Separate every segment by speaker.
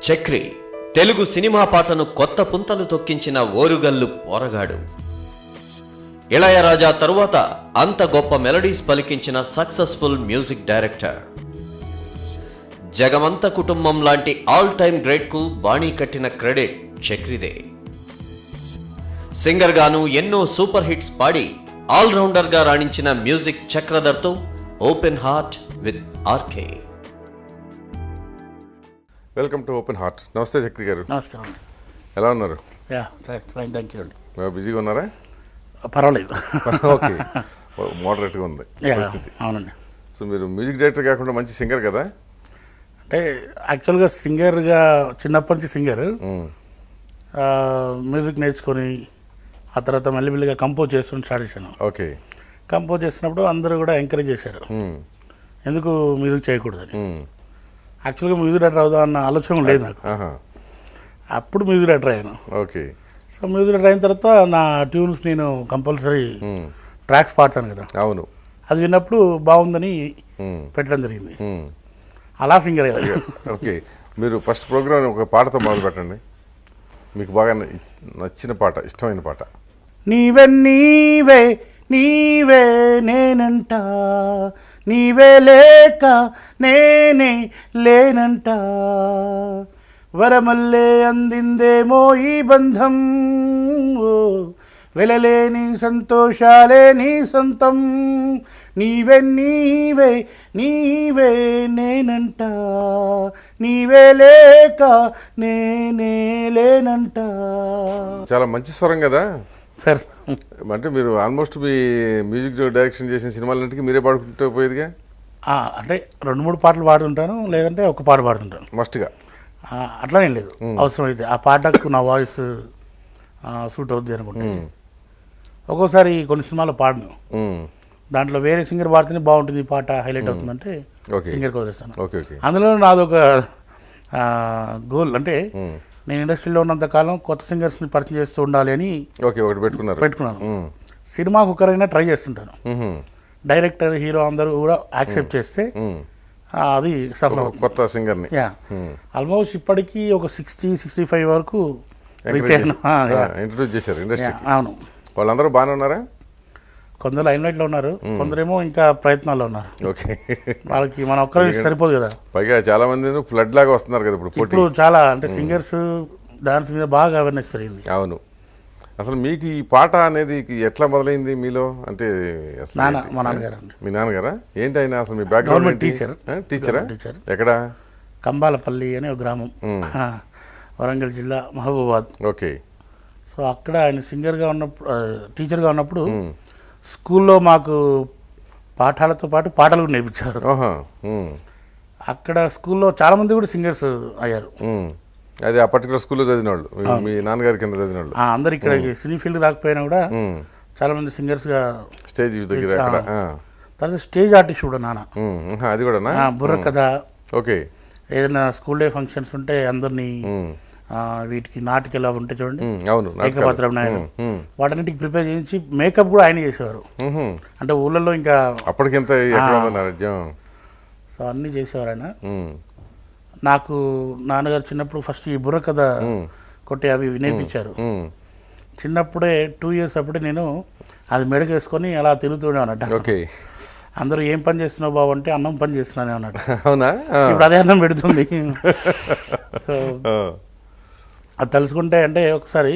Speaker 1: Chakri Telugu cinema పాటను కొత్త పుంతలు తొక్కించిన ఓరుగల్లు పోరగాడు. ఇళయరాజా తరువాత అంత గొప్ప మెలడీస్ పలికించిన సక్సెస్ఫుల్ మ్యూజిక్ డైరెక్టర్. జగమంత కుటుంబం లాంటి ఆల్ టైమ్ గ్రేట్ కు బాణీ కట్టిన క్రెడిట్ చక్రిదే. సింగర్ గాను ఎన్నో సూపర్ హిట్స్ పాడి ఆల్ రౌండర్ గా రాణించిన మ్యూజిక్ చక్రధర్తో open heart with RK.
Speaker 2: Welcome to open heart. నమస్తే చక్రి గారు.
Speaker 3: నమస్కారం.
Speaker 2: ఎలా ఉన్నారు?
Speaker 3: ఫైన్, థ్యాంక్ యూ అండి.
Speaker 2: బిజీగా ఉన్నారా?
Speaker 3: పర్వాలేదు.
Speaker 2: ఓకే, మోడరేట్గా ఉంది పరిస్థితి.
Speaker 3: అవునండి.
Speaker 2: సో మీరు మ్యూజిక్ డైరెక్టర్ కాకుండా మంచి సింగర్ కదా?
Speaker 3: అంటే యాక్చువల్గా సింగర్గా చిన్నప్పటి నుంచి సింగర్, మ్యూజిక్ నేర్చుకొని ఆ తర్వాత మెల్లిమెల్లిగా కంపోజ్ చేసుకుని స్టార్ట్ చేశాను.
Speaker 2: ఓకే.
Speaker 3: కంపోజ్ చేసినప్పుడు అందరూ కూడా ఎంకరేజ్ చేశారు, ఎందుకు మ్యూజిక్ చేయకూడదని. యాక్చువల్గా మ్యూజిక్ డైరెక్టర్ అవుదా అన్న ఆలోచన లేదు నాకు. అప్పుడు మ్యూజిక్ డైరెక్టర్ అయ్యాను.
Speaker 2: ఓకే.
Speaker 3: సో మ్యూజిక్ డైరెక్టర్ అయిన తర్వాత నా ట్యూన్స్ నేను కంపల్సరీ ట్రాక్స్ పాడతాను కదా.
Speaker 2: అవును.
Speaker 3: అది విన్నప్పుడు బాగుందని పెట్టడం జరిగింది. అలా సింగర్ అయ్యారు.
Speaker 2: ఓకే. మీరు ఫస్ట్ ప్రోగ్రామ్ ఒక పాటతో మొదలు పెట్టండి. మీకు బాగా నచ్చిన పాట, ఇష్టమైన పాట.
Speaker 3: నీవే నీవే నీవే నేనంట, నీవే లేక నేనే లేనంట, వరమల్లే అందిందేమో ఈ బంధం, వెలలేని సంతోషాలే నీ సొంతం, నీవే నీవే నీవే నేనంట, నీవే లేక నేనే లేనంట.
Speaker 2: చాలా మంచి స్వరం కదా
Speaker 3: సార్.
Speaker 2: అంటే మీరు ఆల్మోస్ట్ మీ మ్యూజిక్ డైరెక్షన్ చేసిన సినిమాలన్నింటికి మీరే పాడుకుంటూ పోయేదిగా?
Speaker 3: అంటే 2-3 పాటలు పాడుతుంటాను, లేదంటే ఒక పాట పాడుతుంటాను
Speaker 2: మస్ట్గా.
Speaker 3: అట్లానే లేదు, అవసరమైతే ఆ పాటకు నా వాయిస్ సూట్ అవుద్ది అనుకుంటే. ఒక్కోసారి కొన్ని సినిమాలో పాడను, దాంట్లో వేరే సింగర్ పాడితేనే బాగుంటుంది, ఈ పాట హైలైట్ అవుతుందంటే సింగర్కి వదిలేస్తాను. అందులో నాదొక గోల్, అంటే నేను ఇండస్ట్రీలో ఉన్నంత కాలం కొత్త సింగర్స్ని పరిచయం చేస్తూ ఉండాలి అని పెట్టుకున్నాను. సినిమాకు ఒకరైనా ట్రై చేస్తుంటాను. డైరెక్టర్, హీరో అందరూ కూడా యాక్సెప్ట్ చేస్తే అది సఫలం.
Speaker 2: కొత్త సింగర్ని
Speaker 3: ఆల్మోస్ట్ ఇప్పటికీ ఒక 60-65 వరకు
Speaker 2: ఇంట్రడ్యూస్ చేశారు ఇండస్ట్రీకి.
Speaker 3: అవును.
Speaker 2: వాళ్ళందరూ బాగానే ఉన్నారా?
Speaker 3: కొందరు లైన్ లైట్లో ఉన్నారు, కొందరేమో ఇంకా ప్రయత్నాల్లో ఉన్నారు.
Speaker 2: ఓకే.
Speaker 3: వాళ్ళకి మన ఒక్కరి సరిపోదు కదా.
Speaker 2: పైగా చాలా మంది ఫ్లడ్ లాగా వస్తున్నారు కదా ఇప్పుడు
Speaker 3: చాలా. అంటే సింగర్స్ డాన్స్ మీద బాగా అవేర్నెస్ పెరిగింది.
Speaker 2: అవును. అసలు మీకు ఈ పాట అనేది ఎట్లా మొదలైంది మీలో? అంటే
Speaker 3: మా నాన్నగారు.
Speaker 2: మీ నాన్నగారా? ఏంటి ఆయన అసలు మీ బ్యాక్గ్రౌండ్? టీచరా? ఎక్కడ?
Speaker 3: కంబాలపల్లి అనే ఒక గ్రామం, వరంగల్ జిల్లా, మహబూబాద్.
Speaker 2: ఓకే.
Speaker 3: సో అక్కడ ఆయన సింగర్గా ఉన్నప్పుడు, టీచర్గా ఉన్నప్పుడు స్కూల్లో మాకు పాఠాలతో పాటు పాటలు కూడా నేర్పించారు. అక్కడ స్కూల్లో చాలా మంది కూడా సింగర్స్ అయ్యారు.
Speaker 2: అది ఆ పర్టికులర్ స్కూల్లో చదివిన వాళ్ళు, మీ నాన్నగారి కింద చదివిన వాళ్ళు
Speaker 3: అందరు ఇక్కడ సినీ ఫీల్డ్ రాకపోయినా కూడా చాలా మంది సింగర్స్గా
Speaker 2: స్టేజ్ దగ్గర.
Speaker 3: తర్వాత స్టేజ్ ఆర్టిస్ట్ కూడా నాన్న.
Speaker 2: అది కూడా
Speaker 3: బుర్ర కథ.
Speaker 2: ఓకే.
Speaker 3: ఏదైనా స్కూల్ డే ఫంక్షన్స్ ఉంటే అందరినీ వీటికి నాటికలు అవి ఉంటే చూడండి, ఏకపాత్ర వాటన్నిటికి ప్రిపేర్ చేయించి మేకప్ కూడా ఆయన చేసేవారు. అంటే ఊళ్ళల్లో ఇంకా
Speaker 2: అప్పటికింత.
Speaker 3: సో అన్నీ చేసేవారు ఆయన. నాకు నాన్నగారు చిన్నప్పుడు ఫస్ట్ ఈ బుర్ర కథ కొట్టి అవి నేర్పించారు. చిన్నప్పుడే 2 years అప్పుడే నేను అది మెడకేసుకొని అలా తిరుగుతూనే అన్నట్టు.
Speaker 2: ఓకే.
Speaker 3: అందరూ ఏం పని చేస్తున్నావు బాబు అంటే అన్నం పని చేస్తున్నానే అన్నట్టు.
Speaker 2: అవునా?
Speaker 3: ఇప్పుడు అదే అన్నం పెడుతుంది. సో అది తెలుసుకుంటే అంటే ఒకసారి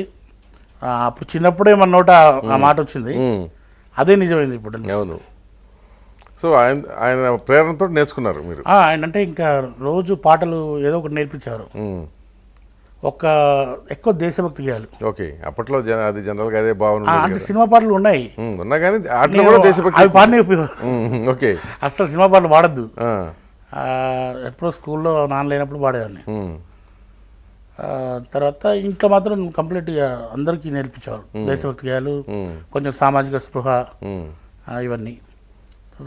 Speaker 3: అప్పుడు చిన్నప్పుడే మన నోట ఆ మాట వచ్చింది, అదే నిజమైంది ఇప్పుడు.
Speaker 2: అవును. సో ఆయన ప్రేరణతో నేర్చుకున్నారు మీరు?
Speaker 3: ఆయన అంటే ఇంకా రోజు పాటలు ఏదో ఒకటి నేర్పించారు. ఎక్కువ దేశభక్తి గేయాలు.
Speaker 2: ఓకే. అప్పట్లో అది జనరల్గా అదే బాగుంది.
Speaker 3: అంటే సినిమా పాటలు ఉన్నాయి
Speaker 2: కానీ వాటిలో కూడా దేశభక్తి
Speaker 3: అవి పాడనే ఉపయోగం.
Speaker 2: ఓకే.
Speaker 3: అసలు సినిమా పాటలు పాడద్దు. ఎప్పుడో స్కూల్లో నాన్న లేనప్పుడు పాడేదాన్ని. తర్వాత ఇంట్లో మాత్రం కంప్లీట్గా అందరికీ నేర్పించేవారు దేశభక్తి గేయాలు, కొంచెం సామాజిక స్పృహ, ఇవన్నీ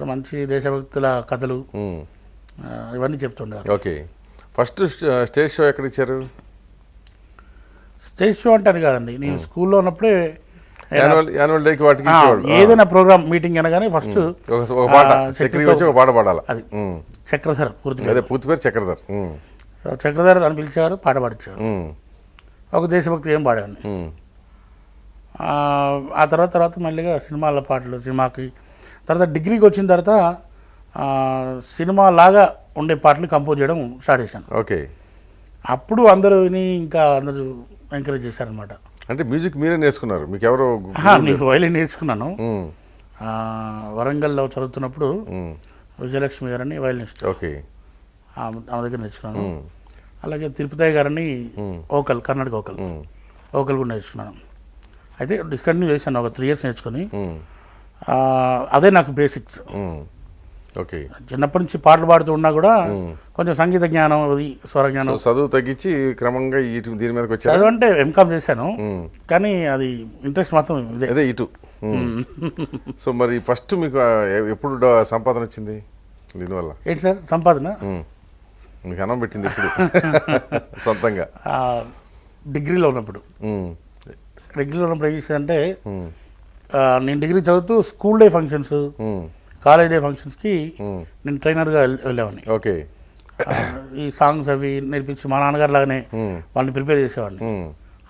Speaker 3: మంచి దేశభక్తుల కథలు ఇవన్నీ చెప్తుండేవారు.
Speaker 2: ఓకే. ఫస్ట్ స్టేజ్ షో ఎక్కడ ఇచ్చారు?
Speaker 3: స్టేజ్ షో అంటారు కాదండి, నేను స్కూల్లో ఉన్నప్పుడే
Speaker 2: యాన్యువల్ డేకి వాటికి
Speaker 3: ఏదైనా ప్రోగ్రామ్ మీటింగ్ అనగానే ఫస్ట్
Speaker 2: ఒక పాట పాడాలి.
Speaker 3: అది చక్రధర్ పూర్తి
Speaker 2: పూర్తి పేరు చక్రధర్.
Speaker 3: సో చక్రధర్ అని పిలిచేవారు, పాట పాడించేవారు. ఒక దేశభక్తి ఏం పాడేవాడిని. ఆ తర్వాత మళ్ళీగా సినిమాల పాటలు, సినిమాకి తర్వాత డిగ్రీకి వచ్చిన తర్వాత సినిమా లాగా ఉండే పాటలు కంపోజ్ చేయడం స్టార్ట్ చేశాను.
Speaker 2: ఓకే.
Speaker 3: అప్పుడు అందరూ ఇంకా అందరూ ఎంకరేజ్ చేశారనమాట.
Speaker 2: అంటే మ్యూజిక్ మీరే నేర్చుకున్నారు? మీకు ఎవరో?
Speaker 3: నేను వైలిన్ నేర్చుకున్నాను. వరంగల్లో చదువుతున్నప్పుడు విజయలక్ష్మి గారని వైలినిస్ట్,
Speaker 2: ఓకే,
Speaker 3: ఆమె దగ్గర నేర్చుకున్నాను. అలాగే తిరుపతి గారని ఓకల్, కర్ణాటక ఓకల్ కూడా నేర్చుకున్నాను. అయితే డిస్కంటిన్యూ చేశాను, ఒక 3 years నేర్చుకుని. అదే నాకు బేసిక్స్.
Speaker 2: ఓకే.
Speaker 3: చిన్నప్పటి నుంచి పాటలు పాడుతూ ఉన్నా కూడా కొంచెం సంగీత జ్ఞానం, అది స్వర జ్ఞానం.
Speaker 2: చదువు తగ్గించి క్రమంగా దీని మీదకి వచ్చారు?
Speaker 3: చదువు అంటే ఎంకామ్ చేశాను, కానీ అది ఇంట్రెస్ట్ మాత్రం
Speaker 2: అదే ఇటు. సో మరి ఫస్ట్ మీకు ఎప్పుడు సంపాదన వచ్చింది దీనివల్ల?
Speaker 3: ఏంటి సార్ సంపాదన?
Speaker 2: మీకు అన్నం పెట్టింది ఎప్పుడు సొంతంగా?
Speaker 3: డిగ్రీలో ఉన్నప్పుడు ఏం చేసేదంటే, నేను డిగ్రీ చదువుతూ school day functions, college day ఫంక్షన్స్కి నేను ట్రైనర్గా వెళ్ళేవాడిని.
Speaker 2: ఓకే.
Speaker 3: ఈ సాంగ్స్ అవి నేర్పించి మా నాన్నగారు లాగానే వాళ్ళని ప్రిపేర్ చేసేవాడిని.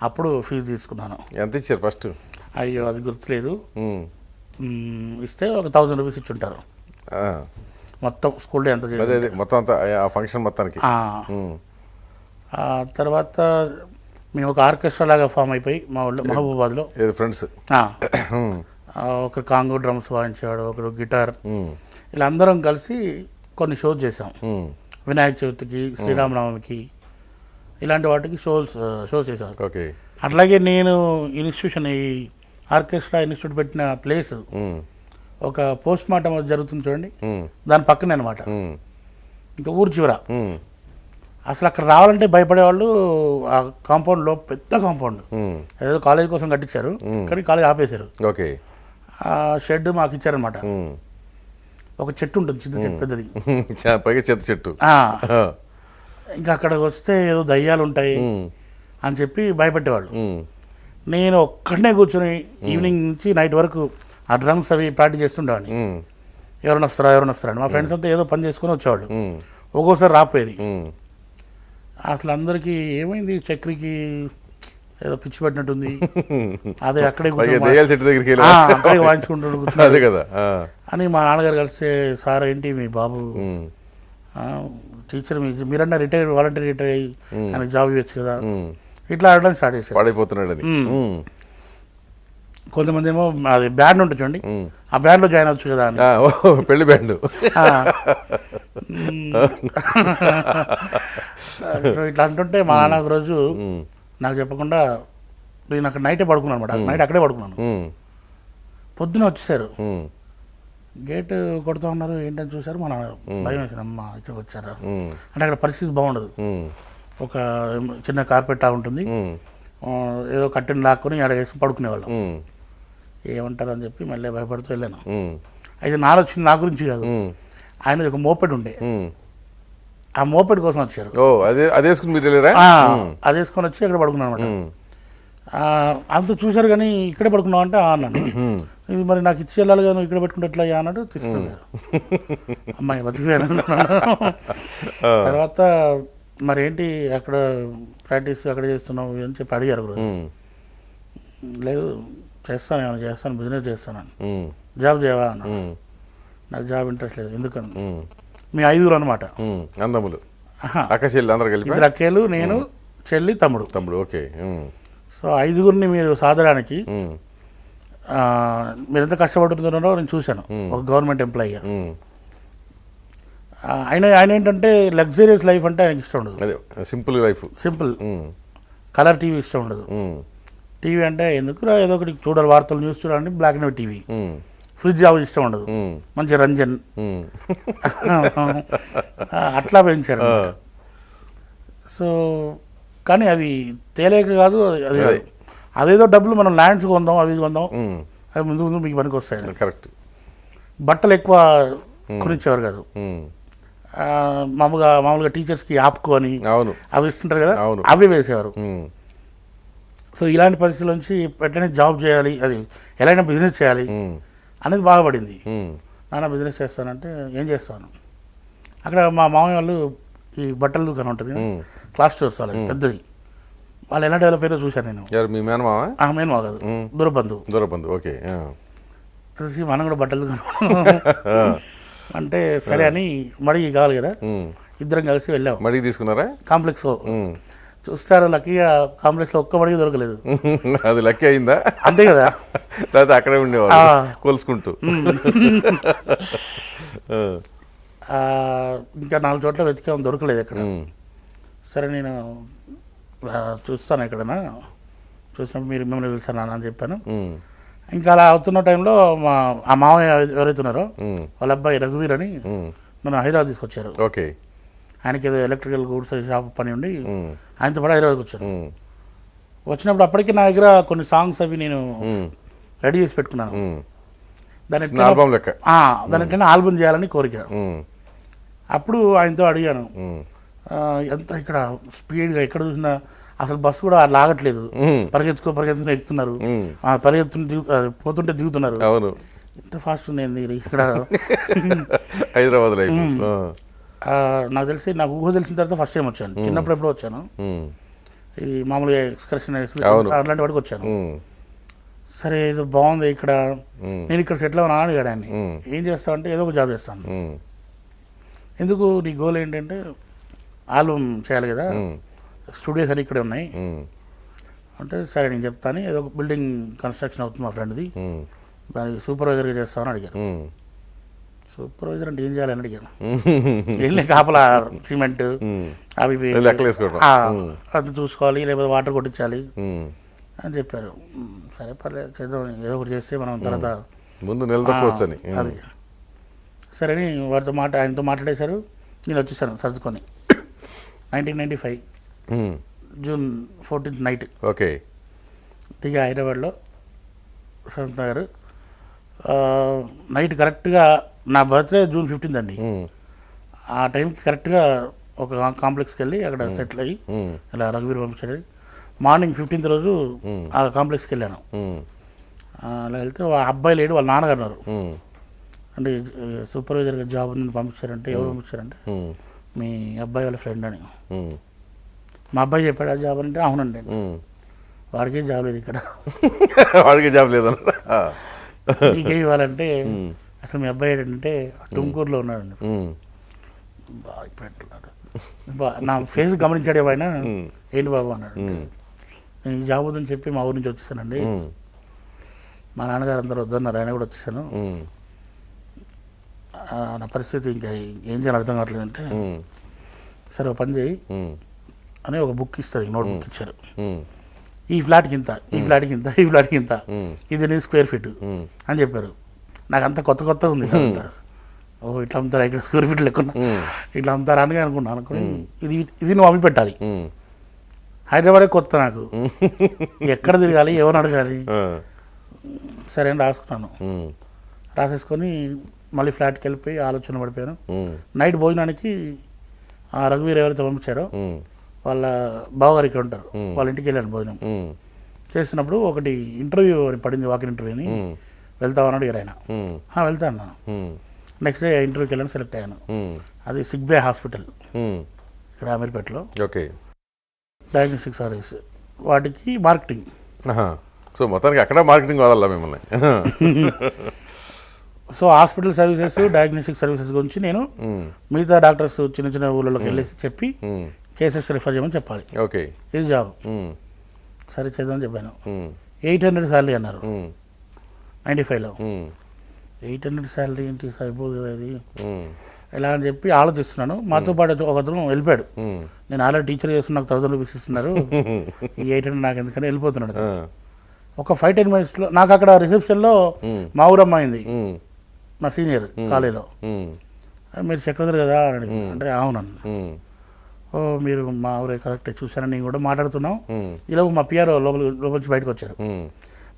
Speaker 3: అప్పుడు ఫీజు తీసుకున్నాను.
Speaker 2: ఎంత ఇచ్చారు ఫస్ట్?
Speaker 3: అయ్యో అది గుర్తులేదు. ఇస్తే ఒక 1000 రూపీస్ ఇచ్చుంటారు మొత్తం స్కూల్ డే అంతా చేసి.
Speaker 2: మొత్తం అంతా ఆ ఫంక్షన్ మొత్తానికి.
Speaker 3: తర్వాత మేము ఒక ఆర్కెస్ట్రా లాగా ఫామ్ అయిపోయి మా ఊళ్ళో మహబూబాబాద్లో
Speaker 2: ఫ్రెండ్స్.
Speaker 3: ఒకరు కాంగో డ్రమ్స్ వాయించేవాడు, ఒకరు గిటార్, ఇలా అందరం కలిసి కొన్ని షోస్ చేసాం. వినాయక చవితికి, శ్రీరామనవమికి, ఇలాంటి వాటికి షోస్ చేశారు.
Speaker 2: ఓకే.
Speaker 3: అట్లాగే నేను ఇన్స్టిట్యూషన్, ఈ ఆర్కెస్ట్రా ఇన్స్టిట్యూట్ పెట్టిన ప్లేస్ ఒక పోస్ట్ మార్టం జరుగుతుంది చూడండి, దాని పక్కనే అనమాట. ఇంకా ఊరు చివర. అసలు అక్కడ రావాలంటే భయపడేవాళ్ళు. ఆ కాంపౌండ్లో పెద్ద కాంపౌండ్, ఏదో కాలేజ్ కోసం కట్టించారు, కానీ కాలేజ్ ఆపేశారు.
Speaker 2: ఓకే.
Speaker 3: ఆ షెడ్ మాకు ఇచ్చారనమాట. ఒక చెట్టు ఉంటుంది, చిన్న చెట్టు, పెద్దది,
Speaker 2: పైగా చెత్త చెట్టు.
Speaker 3: ఇంకా అక్కడికి వస్తే ఏదో దయ్యాలు ఉంటాయి అని చెప్పి భయపెట్టేవాళ్ళు. నేను ఒక్కడనే కూర్చొని ఈవినింగ్ నుంచి నైట్ వరకు ఆ డ్రమ్స్ అవి ప్రాక్టీస్ చేస్తుండేవాడిని. ఎవరైనా వస్తారా మా ఫ్రెండ్స్ అంతా ఏదో పని చేసుకుని వచ్చేవాళ్ళు. ఒక్కోసారి రాపోయేది. అసలు అందరికీ ఏమైంది, చక్రికి ఏదో పిచ్చి పెట్టినట్టుంది, అదే అక్కడే అక్కడే వాయించుకుంటాడు అని మా నాన్నగారు కలిస్తే, సార్ ఏంటి మీ బాబు టీచర్, మీరన్నా వాలంటీర్ రిటైర్ అయ్యి ఆయనకు జాబ్ ఇవ్వచ్చు కదా, ఇట్లా ఆడడం స్టార్ట్ చేశారు.
Speaker 2: పడిపోతున్నాడు అది.
Speaker 3: కొంతమంది ఏమో అది బ్యాండ్ ఉంటుంది చూడండి, ఆ బ్యాండ్లో జాయిన్ అవ్వచ్చు కదా అని.
Speaker 2: పెళ్లి బ్యాండ్.
Speaker 3: సో ఇట్లా అంటుంటే మా నాన్న ఒక రోజు నాకు చెప్పకుండా, నేను అక్కడ నైటే పడుకున్నాను అనమాట. నైట్ అక్కడే పడుకున్నాను. పొద్దున వచ్చేసారు, గేట్ కొడుతూ ఉన్నారు, ఏంటని చూసారు. మా నాన్న భయం వేసింది, అమ్మ ఇక్కడికి వచ్చారా అంటే. అక్కడ పరిస్థితి బాగుండదు, ఒక చిన్న కార్పెట్ ఉంటుంది, ఏదో కట్టెని లాక్కొని ఆడ వేసి పడుకునేవాళ్ళం. ఏమంటారు అని చెప్పి మళ్ళీ భయపడుతూ వెళ్ళాను. అయితే నా వచ్చింది నా గురించి కాదు, ఆయన ఒక మోపెడ్ ఉండే, ఆ మోపెడ్ కోసం వచ్చారు.
Speaker 2: అది
Speaker 3: వేసుకొని వచ్చి అక్కడ పడుకున్నాను అనమాట. అంత చూశారు, కానీ ఇక్కడే పడుకున్నావు అంటే అన్నాను. ఇది మరి నాకు ఇచ్చి వెళ్ళాలి కదా, ఇక్కడ పెట్టుకుంటే ఎట్లా అన్నాడు. తీసుకున్నారు, అమ్మాయి బతికిపోయాను. తర్వాత మరి ఏంటి అక్కడ ప్రాక్టీస్ అక్కడ చేస్తున్నావు అని చెప్పి అడిగారు. లేదు చేస్తాను బిజినెస్ చేస్తాను, జాబ్ చేయవా అన్న. నాకు జాబ్ ఇంట్రెస్ట్ లేదు. ఎందుకని, మీ 5 అనమాట,
Speaker 2: అందములు, ఇద్దరు
Speaker 3: అక్కలు, నేను, చెల్లి, తమ్ముడు.
Speaker 2: ఓకే.
Speaker 3: సో 5 మీరు సాధడానికి మీరు ఎంత కష్టపడుతున్నారో నేను చూశాను, ఒక గవర్నమెంట్ ఎంప్లాయీగా. ఆయన ఏంటంటే లగ్జరియస్ లైఫ్ అంటే ఆయనకి ఇష్టం ఉండదు. సింపుల్ కలర్ టీవీ ఇష్టం ఉండదు. టీవీ అంటే ఎందుకు ఏదో ఒకటి చూడాలి, వార్తలు న్యూస్ చూడాలంటే black and white TV. Fridge అవి ఇష్టం ఉండదు, మంచి రంజన్ అట్లా పెంచారు. సో కానీ అవి తేలేక కాదు, అదేదో డబ్బులు మనం ల్యాండ్స్ కొందాం, అవి కొందాం, అవి ముందు మీకు పనికి వస్తాయి.
Speaker 2: కరెక్ట్.
Speaker 3: బట్టలు ఎక్కువ కొనిచ్చేవారు కాదు. మామూలుగా టీచర్స్కి ఆప్కో అని అవి ఇస్తుంటారు కదా, అవి వేసేవారు. సో ఇలాంటి పరిస్థితుల నుంచి ఎట్లయినా జాబ్ చేయాలి, అది ఎలాగైనా బిజినెస్ చేయాలి అనేది బాగా పడింది. నాన్న బిజినెస్ చేస్తానంటే ఏం చేస్తాను. అక్కడ మా మామయ్య వాళ్ళు ఈ బట్టల దుకాణం ఉంటుంది క్లాస్ స్టోర్స్ వాళ్ళది పెద్దది. వాళ్ళు ఎలా డెవలప్ అయ్యారో చూశాను నేను.
Speaker 2: ఎవరు మీ మేనమావా?
Speaker 3: మేనమా కాదు, దూరబంధు.
Speaker 2: ఓకే.
Speaker 3: చూసి మనం కూడా బట్టల దుకాణం అంటే సరే అని మడిగి కావాలి కదా, ఇద్దరం కలిసి వెళ్ళాం.
Speaker 2: మడిగి తీసుకున్నారా?
Speaker 3: కాంప్లెక్స్ చూస్తారు. లక్కీగా కాంప్లెక్స్లో ఒక్క మడిగి దొరకలేదు.
Speaker 2: అది లక్కీ అయిందా?
Speaker 3: అంతే కదా,
Speaker 2: లేకపోతే అక్కడే ఉండేవాళ్ళు కోల్చుకుంటూ.
Speaker 3: ఇంకా 4 చోట్ల వెతికాం, దొరకలేదు ఎక్కడ. సరే నేను చూస్తాను ఎక్కడైనా, చూసినప్పుడు మీరు మిమ్మల్ని పిలుస్తాను అని చెప్పాను. ఇంకా అలా అవుతున్న టైంలో ఆ మామయ్య ఎవరైతే ఉన్నారో వాళ్ళ అబ్బాయి రఘువీర్ అని నన్ను హైదరాబాద్ తీసుకొచ్చారు.
Speaker 2: ఓకే.
Speaker 3: ఆయనకి ఏదో ఎలక్ట్రికల్ గూడ్స్ షాప్ పని ఉండి ఆయనతో పాటు హైదరాబాద్కి వచ్చాను. వచ్చినప్పుడు అప్పటికి నా దగ్గర కొన్ని సాంగ్స్ అవి నేను రెడీ చేసి పెట్టుకున్నాను. దాని ఎట్లైనా ఆల్బమ్ చేయాలని కోరిక. అప్పుడు ఆయనతో అడిగాను, ఎంత ఇక్కడ స్పీడ్గా ఎక్కడ చూసినా అసలు బస్సు కూడా లాగట్లేదు, పరిగెత్తుకుని ఎక్కుతున్నారు, పోతుంటే దిగుతున్నారు, ఎంత ఫాస్ట్ ఉంది ఇక్కడ
Speaker 2: హైదరాబాద్.
Speaker 3: నాకు ఊహ తెలిసిన తర్వాత ఫస్ట్ టైం వచ్చాను. చిన్నప్పుడు ఎప్పుడో వచ్చాను, ఇది మామూలుగా ఎక్స్కర్షన్ అట్లాంటి వాడికి వచ్చాను. సరే ఏదో బాగుంది ఇక్కడ, నేను ఇక్కడ సెటిల్ అవ్వనా అని అడిగాడు ఆయన్ని. ఏం చేస్తావు అంటే ఏదో ఒక జాబ్ చేస్తాను. ఎందుకు, నీ గోల్ ఏంటంటే ఆల్బమ్ చేయాలి కదా, స్టూడియోస్ అని ఇక్కడే ఉన్నాయి అంటే సరే నేను చెప్తాను. ఏదో ఒక బిల్డింగ్ కన్స్ట్రక్షన్ అవుతుంది మా ఫ్రెండ్ది, దానికి సూపర్వైజర్గా చేస్తామని అడిగాను. సూపర్వైజర్ అంటే ఏం చేయాలని అడిగాను. వెళ్ళి కాపలా సిమెంట్ అవి అది చూసుకోవాలి, లేకపోతే వాటర్ కొట్టించాలి అని చెప్పారు. సరే పర్లేదు చేద్దాం, ఏదో ఒకటి చేస్తే మనం తర్వాత
Speaker 2: ముందు నిలదొక్కవచ్చని.
Speaker 3: అది సరే అని ఆయనతో మాట్లాడేశారు. నేను వచ్చేసాను సర్దుకొని. 1995 June 14th నైట్.
Speaker 2: ఓకే.
Speaker 3: దిగా హైదరాబాద్లో సరత్ నగర్. నైట్ కరెక్ట్గా నా బర్త్డే June 15th అండి. ఆ టైంకి కరెక్ట్గా ఒక కాంప్లెక్స్కి వెళ్ళి అక్కడ సెటిల్ అయ్యి ఇలా రఘువీర్ పంపించాడు. మార్నింగ్ 15th రోజు ఆ కాంప్లెక్స్కి వెళ్ళాను. అలా వెళ్తే ఆ అబ్బాయి లేడు, వాళ్ళ నాన్నగారు ఉన్నారు. అంటే సూపర్వైజర్గా జాబ్ నేను పంపించారంటే ఎవరు పంపించారంటే మీ అబ్బాయి వాళ్ళ ఫ్రెండ్ అని. మా అబ్బాయి చెప్పాడు ఆ జాబ్ అంటే అవునండి, వాడికేం జాబ్ లేదు ఇక్కడ.
Speaker 2: వాడికి జాబ్ లేదు
Speaker 3: నీకేం ఇవ్వాలంటే అసలు మీ అబ్బాయి ఏంటంటే టుమ్కూరులో ఉన్నాడండి. బాగా పెట్టున్నాడు, నా ఫేస్ గమనించాడు ఆయన. ఏంటి బాబు అన్నాడు. నేను ఈ జాబ్ వద్దని చెప్పి మా ఊరి నుంచి వచ్చేసానండి, మా నాన్నగారు అందరూ వద్దన్నారు, ఆయన కూడా వచ్చేసాను. నా పరిస్థితి ఇంకా ఏం చేయాలి అర్థం కావట్లేదు అంటే సరే ఒక పని చేయి అని ఒక బుక్ ఇస్తారు, నోట్ బుక్ ఇచ్చారు. ఈ ఫ్లాట్కి ఇంత, ఈ ఫ్లాట్కి ఇంత, ఈ ఫ్లాట్కి ఇంత, ఇది నీ స్క్వేర్ ఫీట్ అని చెప్పారు. నాకు అంత కొత్త ఉంది అంతా. ఓ ఇట్లా అమ్ముతారా ఇక్కడ స్క్వేర్ ఫీట్ లెక్కున్నా, ఇట్లా అమ్ముతారా అని అనుకున్నాను. అనుకుని ఇది నువ్వు అమ్మి పెట్టాలి. హైదరాబాదే కొత్త నాకు, ఎక్కడ తిరగాలి, ఎవరు అడగాలి. సరే అని రాసుకున్నాను. రాసేసుకొని మళ్ళీ ఫ్లాట్కి వెళ్ళిపోయి ఆలోచన పడిపోయాను. నైట్ భోజనానికి ఆ రఘువీర్ ఎవరైతే పంపించారో వాళ్ళ బావగారు ఇక్కడ ఉంటారు, వాళ్ళ ఇంటికి వెళ్ళాను. భోజనం చేసినప్పుడు ఒకటి ఇంటర్వ్యూ అని పడింది, వాకిన్ ఇంటర్వ్యూ అని. వెళ్తామని అడిగారు ఆయన. వెళ్తా అన్నాను. నెక్స్ట్ డే ఇంటర్వ్యూకి వెళ్ళాను, సెలెక్ట్ అయ్యాను. అది సిగ్బే హాస్పిటల్ ఇక్కడ అమీర్పేటలో.
Speaker 2: ఓకే.
Speaker 3: డయాగ్నోస్టిక్ సర్వీస్ వాటికి మార్కెటింగ్.
Speaker 2: సో మొత్తానికి అక్కడ మార్కెటింగ్ వదల్లా మిమ్మల్ని.
Speaker 3: So hospital services, diagnostic services గురించి నేను మిగతా డాక్టర్స్ చిన్న ఊళ్ళలోకి వెళ్ళేసి చెప్పి కేసెస్ రిఫర్ చేయమని చెప్పాలి.
Speaker 2: ఓకే.
Speaker 3: ఇది జాబ్. సరే చేద్దామని చెప్పాను. 800 శాలరీ అన్నారు 95లో. 800 శాలరీ ఏంటి, సరిపోదు కదా ఇది, ఎలా అని చెప్పి ఆలోచిస్తున్నాను. మాతో పాటు ఒకతను వెళ్ళిపోయాడు. నేను ఆల్రెడీ టీచర్ చేస్తున్నా, నాకు 1000 రూపీస్ ఇస్తున్నారు, ఈ 800 నాకు ఎందుకని వెళ్ళిపోతున్నాడు. ఒక 5-10 మినిట్స్లో నాకు అక్కడ రిసెప్షన్లో మా ఊరమ్మ అయింది, నా సీనియర్ కాలేజీలో. మీరు చక్రధర్ కదా అని అంటే అవునన్న. ఓ మీరు మా ఊరే కరెక్ట్ చూసానని నేను కూడా మాట్లాడుతున్నాం. ఇలా మా పిఆర్ఓ లోపలికి బయటకు వచ్చారు.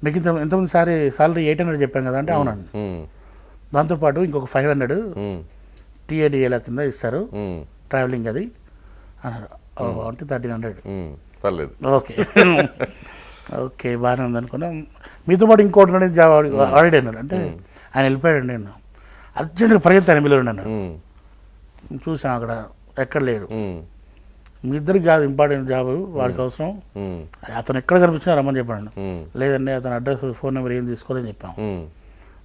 Speaker 3: మీకు ఎంతమంది సాలరీ 800 చెప్పాను కదా అంటే అవునండి, దాంతోపాటు ఇంకొక 500 టీఏడిఏల కింద ఇస్తారు, ట్రావెలింగ్ అది అన్నారు. అంటే 1300.
Speaker 2: పర్లేదు.
Speaker 3: ఓకే ఓకే బాగానే ఉంది అనుకున్నాం. మీతో పాటు ఇంకోటి అనేది ఆల్రెడీ అన్నారు. అంటే ఆయన వెళ్ళిపోయాడండి. నేను అర్జెంట్గా పరిగెత్తాను బిల్లు అన్నాను. చూసాను అక్కడ ఎక్కడ లేడు. మీ ఇద్దరికి కాదు ఇంపార్టెంట్ జాబ్, వాడికి అవసరం, అతను ఎక్కడ కనిపించినా రమ్మని చెప్పాడు. లేదండి అతని అడ్రస్ ఫోన్ నెంబర్ ఏం తీసుకోలేదని చెప్పాము.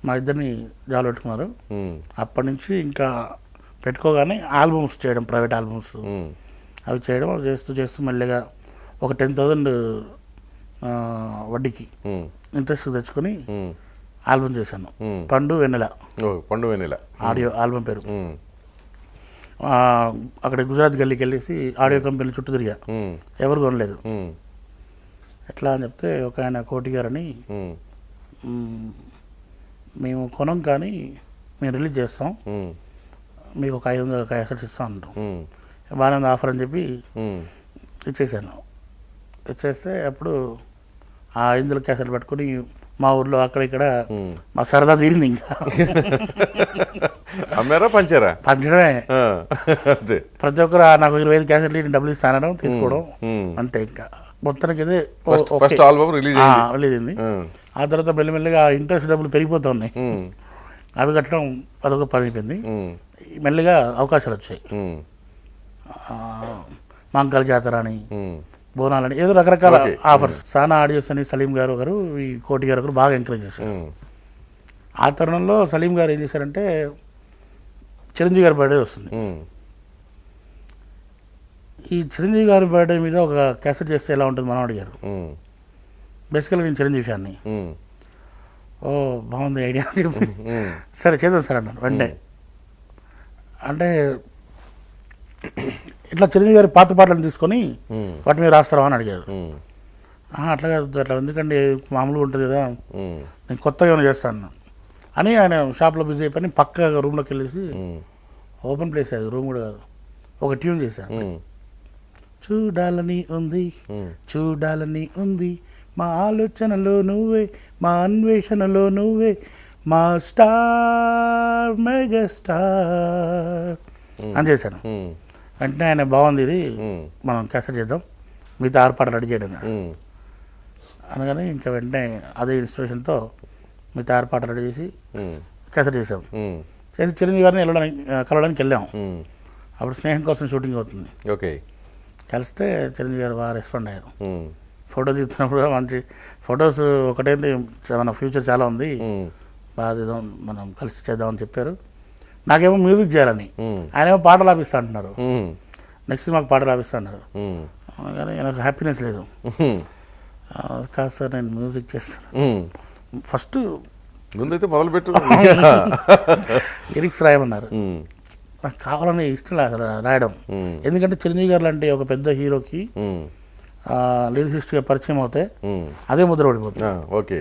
Speaker 3: మా ఇద్దరిని జాబ్ పెట్టుకున్నారు. అప్పటి నుంచి ఇంకా పెట్టుకోగానే ఆల్బమ్స్ చేయడం, ప్రైవేట్ ఆల్బమ్స్ అవి చేయడం, అవి చేస్తూ చేస్తూ మెల్లిగా ఒక 10,000 వడ్డీకి ఇంట్రెస్ట్ తెచ్చుకొని ఆల్బమ్ చేశాను. పండు వెన్నెల ఆడియో ఆల్బమ్ పేరు. అక్కడ గుజరాత్ గల్లీకి వెళ్ళేసి ఆడియో కంపెనీ చుట్టూ తిరిగా, ఎవరు కొనలేదు. ఎట్లా అని చెప్తే ఒక ఆయన కోటి గారని, మేము కొనం కానీ మేము రిలీజ్ చేస్తాం, మీకు ఒక 500 క్యాసెట్స్ ఇస్తాం అంటాం. బాగానే ఆఫర్ అని చెప్పి ఇచ్చేసాను. ఇచ్చేస్తే అప్పుడు ఆ 500 క్యాసెట్ పట్టుకొని మా ఊర్లో అక్కడ ఇక్కడ మా సరదా తీరింది. ఇంకా పంచడమే. ప్రతి ఒక్కరు నాకు 25 క్యాసెట్లు నేను డబ్బులు ఇస్తానడం తీసుకోవడం అంతే. ఇంకా మొత్తానికి ఇదే రిలీజ్ అయింది. ఆ తర్వాత మెల్లిమెల్లిగా ఇంట్రెస్ట్ డబ్బులు పెరిగిపోతూ ఉన్నాయి, అవి కట్టడం అదొక పని అయిపోయింది. మెల్లిగా అవకాశాలు వచ్చాయి. మంగళ జాతర అని, బోనాలని, ఏదో రకరకాల ఆఫర్స్. సానా ఆడియోస్ అని సలీం గారు ఒకరు, ఈ కోటి గారు ఒకరు బాగా ఎంకరేజ్ చేశారు. ఆ తరుణంలో సలీం గారు ఏం చేశారంటే, చిరంజీవి గారి బర్త్డే వస్తుంది, ఈ చిరంజీవి గారి బర్త్డే మీద ఒక క్యాసెట్ చేస్తే ఎలా ఉంటుంది మనం అడిగారు. బేసికల్గా నేను చిరంజీవి ఫ్యాన్ని. ఓ బాగుంది ఐడియా అని చెప్పి సరే చేద్దాం సార్ అన్నాను వెంటనే. అంటే ఇట్లా చిరంజీవి గారి పాత పాటలను తీసుకొని వాటి మీద రాస్తారా అని అడిగారు. అట్లా కాదు, అట్లా ఎందుకండి మామూలుగా ఉంటుంది కదా, నేను కొత్తగా ఏమైనా చేస్తాను అని ఆయన షాప్లో బిజీ అయిపోయి పక్క రూమ్లోకి వెళ్ళేసి, ఓపెన్ ప్లేస్ అది రూమ్ కూడా కాదు, ఒక ట్యూన్ చేశాను. చూడాలని ఉంది చూడాలని ఉంది, మా ఆలోచనలో నువ్వే, మా అన్వేషణలో నువ్వే, మా స్టార్ మెగా స్టార్ అని చేశాను. వెంటనే ఆయన బాగుంది ఇది మనం క్యాసెట్ చేద్దాం, మిగతా 6 పాటలు రెడీ చేయడం అనగానే ఇంకా వెంటనే అదే ఇన్స్పిరేషన్తో మిగతా 6 పాటలు రెడీ చేసి క్యాసెట్ చేసాం. చేసి చిరంజీవి గారిని కలవడానికి వెళ్ళాము. అప్పుడు స్నేహం కోసం షూటింగ్ అవుతుంది.
Speaker 2: ఓకే,
Speaker 3: కలిస్తే చిరంజీవి గారు బాగా రెస్పాండ్ అయ్యారు. ఫోటో తీస్తున్నప్పుడు మంచి ఫొటోస్, ఒకటైతే మన ఫ్యూచర్ చాలా ఉంది, బాగా మనం కలిసి చేద్దామని చెప్పారు. నాకేమో మ్యూజిక్ చేయాలని, ఆయనేమో పాటలు ఆపిస్తా అంటున్నారు, నెక్స్ట్ సినిమాకి పాటలు ఆపిస్తా అన్నారు. కానీ నాకు హ్యాపీనెస్ లేదు. కాదు సార్ నేను మ్యూజిక్ చేస్తాను, ఫస్ట్
Speaker 2: ముందైతే మొదలుపెట్టు
Speaker 3: లిరిక్స్ రాయమన్నారు. నాకు కావాలని ఇష్టం లేదు రాయడం, ఎందుకంటే చిరంజీవి గారు లాంటి ఒక పెద్ద హీరోకి లిరిసిస్ట్గా పరిచయం అవుతే అదే ముద్ర పడిపోతుంది.
Speaker 2: ఓకే,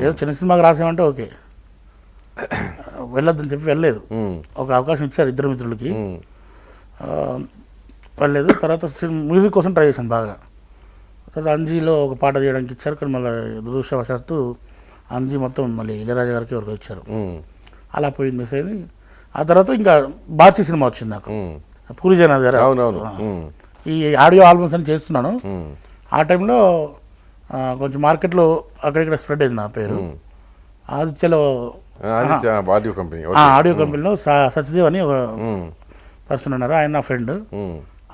Speaker 3: ఏదో చిన్న సినిమాకి రాసామంటే ఓకే, వెళ్ళొద్దని చెప్పి వెళ్ళలేదు. ఒక అవకాశం ఇచ్చారు ఇద్దరు మిత్రులకి, వెళ్ళలేదు. తర్వాత మ్యూజిక్ కోసం ట్రై చేశాను బాగా. తర్వాత అంజీలో ఒక పాట చేయడానికి ఇచ్చారు, కానీ మళ్ళీ దురదృష్టవశాత్తు అంజీ మొత్తం మళ్ళీ ఇళయరాజా గారికి ఎవరికి వచ్చారు, అలా పోయింది, మిస్ అయింది. ఆ తర్వాత ఇంకా బాచి సినిమా వచ్చింది నాకు, పూరి జగన్నాథ్ గారు. ఈ ఆడియో ఆల్బమ్స్ అని చేస్తున్నాను. ఆ టైంలో కొంచెం మార్కెట్లో అక్కడిక్కడ స్ప్రెడ్ అయింది నా పేరు. ఆదిత్యలో ఆడియో కంపెనీలో సత్యదేవ్ అని ఒక పర్సన్ ఉన్నారు, ఆయన నా ఫ్రెండ్,